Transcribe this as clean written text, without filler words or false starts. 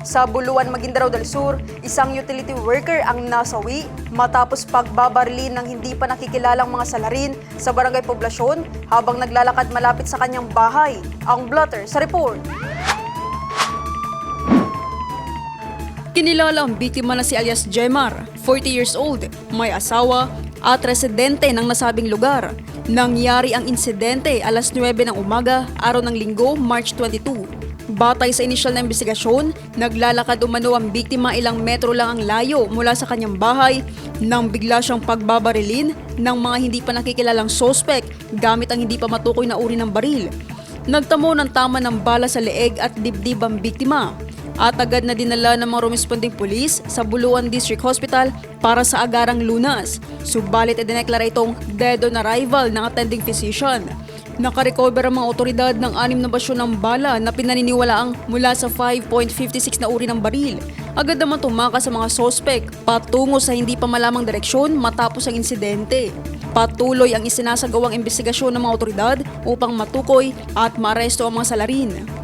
Sa Buluan, Maguindanao del Sur, isang utility worker ang nasawi matapos pagbabarilin ng hindi pa nakikilalang mga salarin sa barangay Poblasyon habang naglalakad malapit sa kanyang bahay. Ang blotter sa report. Kinilala ang biktima na si alias Jemar, 40 years old, may asawa at residente ng nasabing lugar. Nangyari ang insidente alas 9 ng umaga, araw ng Linggo, March 22. Batay sa inisyal na investigasyon, naglalakad umano ang biktima ilang metro lang ang layo mula sa kanyang bahay nang bigla siyang pagbabarilin ng mga hindi pa nakikilalang sospek gamit ang hindi pa matukoy na uri ng baril. Nagtamo ng tama ng bala sa leeg at dibdib ang biktima at agad na dinala ng mga rumesponding pulis sa Buluan District Hospital para sa agarang lunas. Subalit idineklara itong dead on arrival ng attending physician. Nakarecover ang mga otoridad ng 6 na basyo ng bala na pinaniniwalaang mula sa 5.56 na uri ng baril. Agad naman tumakas sa mga sospek patungo sa hindi pa malamang direksyon matapos ang insidente. Patuloy ang isinasagawang investigasyon ng mga otoridad upang matukoy at maaresto ang mga salarin.